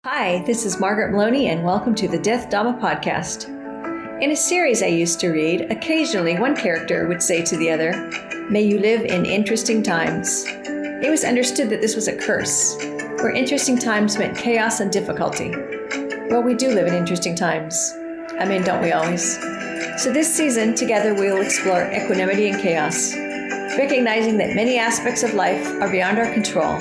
Hi, this is Margaret Maloney, and welcome to the Death Dhamma Podcast. In a series I used to read, occasionally one character would say to the other, "May you live in interesting times." It was understood that this was a curse, where interesting times meant chaos and difficulty. Well, we do live in interesting times. I mean, don't we always? So this season, together we will explore equanimity and chaos, recognizing that many aspects of life are beyond our control.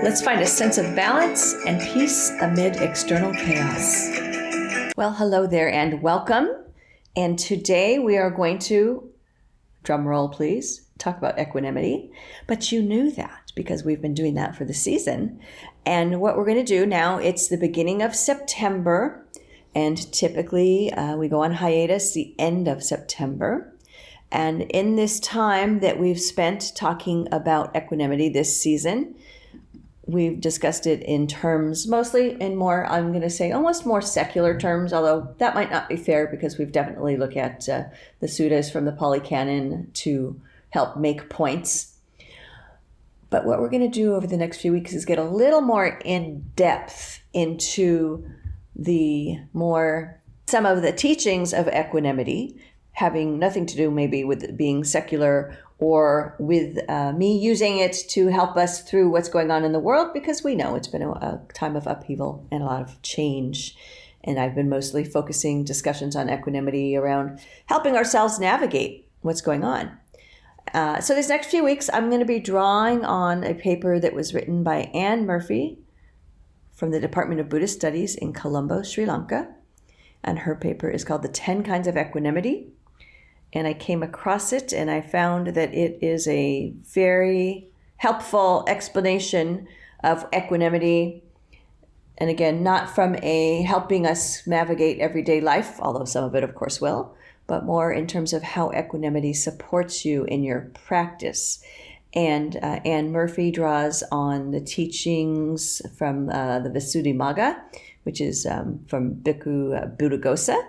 Let's find a sense of balance and peace amid external chaos. Well, hello there and welcome. And today we are going to, drum roll please, talk about equanimity. But you knew that because we've been doing that for the season. And what we're going to do now, it's the beginning of September. And typically we go on hiatus the end of September. And in this time that we've spent talking about equanimity this season, we've discussed it in terms, mostly in more, I'm going to say almost more secular terms, although that might not be fair because we've definitely looked at the suttas from the Pali Canon to help make points. But what we're going to do over the next few weeks is get a little more in depth into some of the teachings of equanimity, having nothing to do maybe with being secular or with me using it to help us through what's going on in the world, because we know it's been a time of upheaval and a lot of change. And I've been mostly focusing discussions on equanimity around helping ourselves navigate what's going on. So these next few weeks, I'm going to be drawing on a paper that was written by Anne Murphy from the Department of Buddhist Studies in Colombo, Sri Lanka. And her paper is called The 10 Kinds of Equanimity. And I came across it and I found that it is a very helpful explanation of equanimity. And again, not from a helping us navigate everyday life, although some of it of course will, but more in terms of how equanimity supports you in your practice. And Anne Murphy draws on the teachings from the Visuddhimagga, which is from Bhikkhu Buddhaghosa.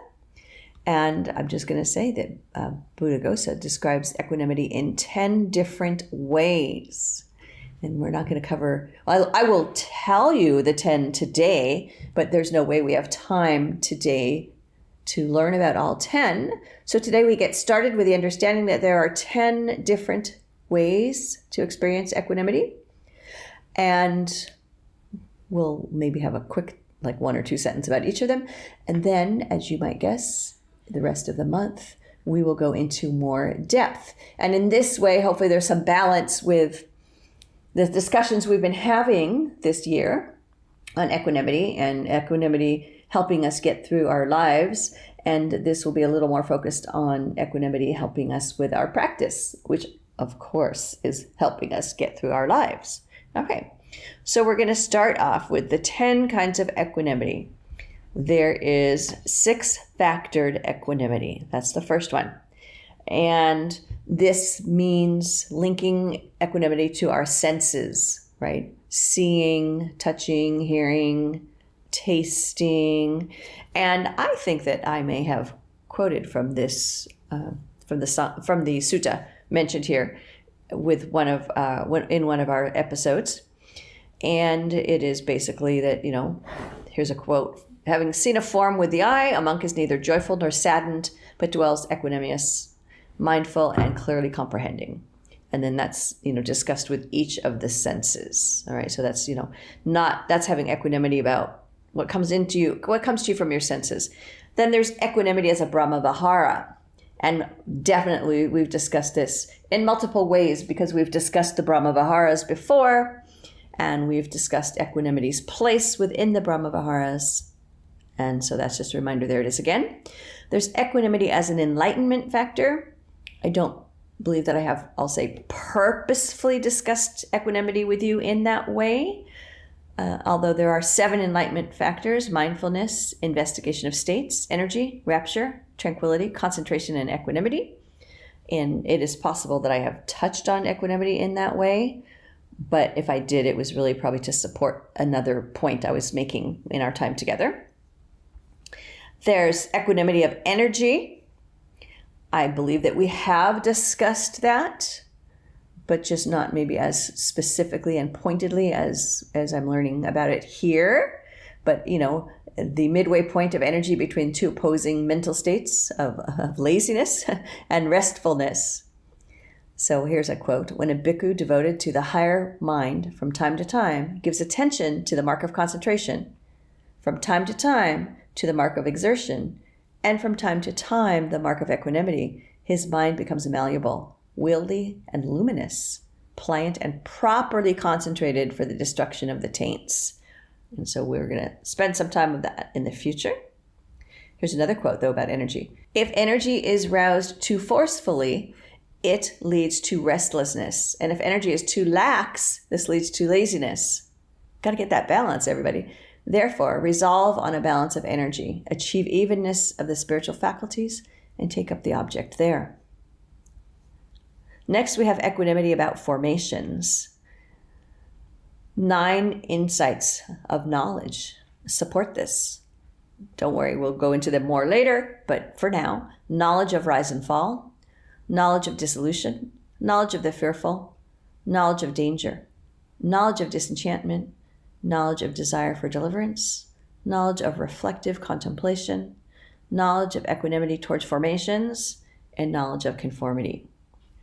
And I'm just going to say that Buddhaghosa describes equanimity in 10 different ways. And we're not going to cover, I will tell you the 10 today, but there's no way we have time today to learn about all 10. So today we get started with the understanding that there are 10 different ways to experience equanimity. And we'll maybe have a quick, like 1 or 2 sentences about each of them. And then, as you might guess, the rest of the month, we will go into more depth. And in this way, hopefully there's some balance with the discussions we've been having this year on equanimity and equanimity helping us get through our lives. And this will be a little more focused on equanimity helping us with our practice, which of course is helping us get through our lives. Okay, so we're going to start off with the 10 kinds of equanimity. There is 6-factored equanimity. That's the first one. And this means linking equanimity to our senses, right? Seeing, touching, hearing, tasting. And I think that I may have quoted from this, from the sutta mentioned here with in one of our episodes. And it is basically that, here's a quote. Having seen a form with the eye, a monk is neither joyful nor saddened, but dwells equanimous, mindful, and clearly comprehending. And then that's, discussed with each of the senses. All right. So that's, that's having equanimity about what comes to you from your senses. Then there's equanimity as a Brahma Vihara. And definitely we've discussed this in multiple ways because we've discussed the Brahma Viharas before, and we've discussed equanimity's place within the Brahma Viharas. And so that's just a reminder. There it is again. There's equanimity as an enlightenment factor. I don't believe that I have, I'll say, purposefully discussed equanimity with you in that way. Although there are 7 enlightenment factors: mindfulness, investigation of states, energy, rapture, tranquility, concentration, and equanimity. And it is possible that I have touched on equanimity in that way. But if I did, it was really probably to support another point I was making in our time together. There's equanimity of energy. I believe that we have discussed that, but just not maybe as specifically and pointedly as I'm learning about it here. but the midway point of energy between two opposing mental states of laziness and restfulness. So here's a quote. When a bhikkhu devoted to the higher mind from time to time gives attention to the mark of concentration, from time to time to the mark of exertion, and from time to time the mark of equanimity, his mind becomes malleable, wieldy, and luminous, pliant and properly concentrated for the destruction of the taints. And so we're going to spend some time with that in the future. Here's another quote, though, about energy. If energy is roused too forcefully, it leads to restlessness. And if energy is too lax, this leads to laziness. Got to get that balance, everybody. Therefore, resolve on a balance of energy, achieve evenness of the spiritual faculties, and take up the object there. Next, we have equanimity about formations. 9 insights of knowledge support this. Don't worry, we'll go into them more later, but for now, knowledge of rise and fall, knowledge of dissolution, knowledge of the fearful, knowledge of danger, knowledge of disenchantment, knowledge of desire for deliverance, knowledge of reflective contemplation, knowledge of equanimity towards formations, and knowledge of conformity.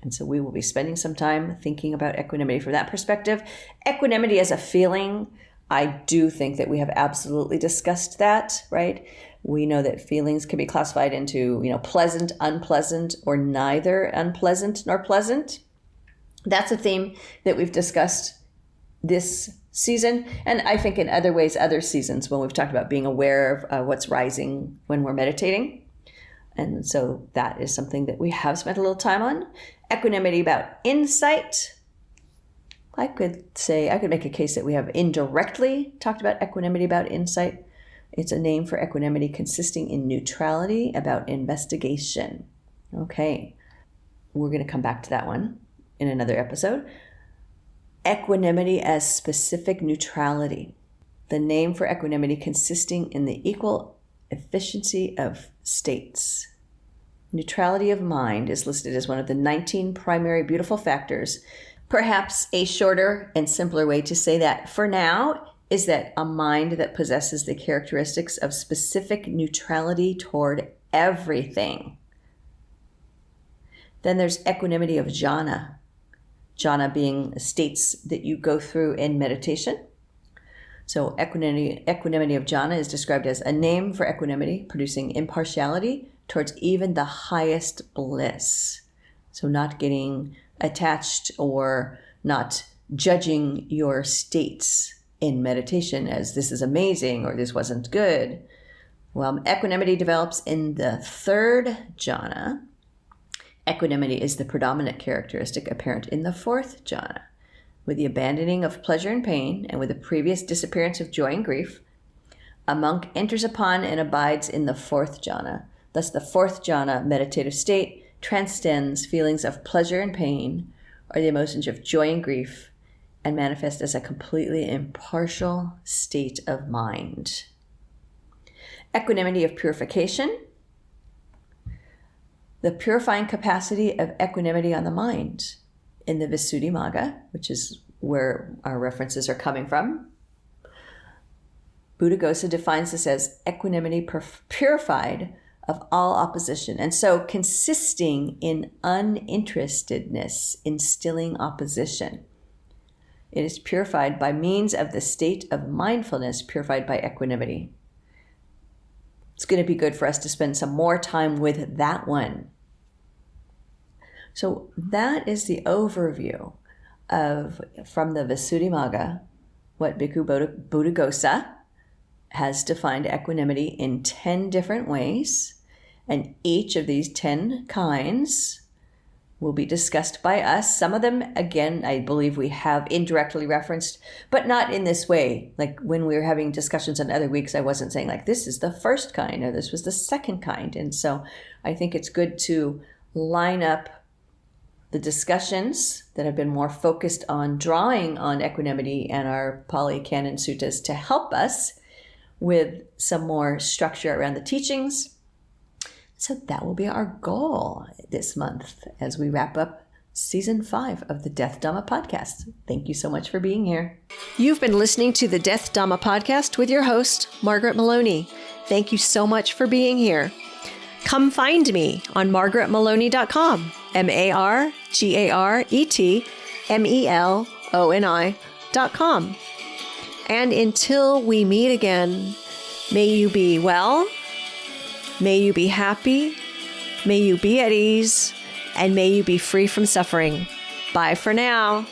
And so we will be spending some time thinking about equanimity from that perspective. Equanimity as a feeling, I do think that we have absolutely discussed that, right? We know that feelings can be classified into, pleasant, unpleasant, or neither unpleasant nor pleasant. That's a theme that we've discussed this season, and I think in other ways, other seasons, when we've talked about being aware of what's rising when we're meditating. And so that is something that we have spent a little time on. Equanimity about insight. I could make a case that we have indirectly talked about equanimity about insight. It's a name for equanimity consisting in neutrality about investigation. Okay, we're going to come back to that one in another episode. Equanimity as specific neutrality. The name for equanimity consisting in the equal efficiency of states. Neutrality of mind is listed as one of the 19 primary beautiful factors. Perhaps a shorter and simpler way to say that for now is that a mind that possesses the characteristics of specific neutrality toward everything. Then there's equanimity of jhana. Jhana being states that you go through in meditation. So equanimity of jhana is described as a name for equanimity, producing impartiality towards even the highest bliss. So not getting attached or not judging your states in meditation as this is amazing or this wasn't good. Well, equanimity develops in the 3rd jhana. Equanimity is the predominant characteristic apparent in the 4th jhana. With the abandoning of pleasure and pain, and with the previous disappearance of joy and grief, a monk enters upon and abides in the 4th jhana. Thus, the 4th jhana meditative state transcends feelings of pleasure and pain, or the emotions of joy and grief, and manifests as a completely impartial state of mind. Equanimity of purification. The purifying capacity of equanimity on the mind. In the Visuddhimagga, which is where our references are coming from, Buddhaghosa defines this as equanimity purified of all opposition, and so consisting in uninterestedness in stilling opposition. It is purified by means of the state of mindfulness purified by equanimity. It's going to be good for us to spend some more time with that one. So that is the overview from the Visuddhimagga, what Bhikkhu Buddhaghosa has defined equanimity in 10 different ways, and each of these 10 kinds will be discussed by us. Some of them, again, I believe we have indirectly referenced, but not in this way. Like when we were having discussions on other weeks, I wasn't saying like, this is the first kind or this was the second kind. And so I think it's good to line up the discussions that have been more focused on drawing on equanimity and our Pali Canon Suttas to help us with some more structure around the teachings. So that will be our goal this month as we wrap up Season 5 of the Death Dhamma Podcast. Thank you so much for being here. You've been listening to the Death Dhamma Podcast with your host, Margaret Maloney. Thank you so much for being here. Come find me on margaretmaloney.com, margaretmeloni.com. And until we meet again, may you be well, may you be happy, may you be at ease, and may you be free from suffering. Bye for now.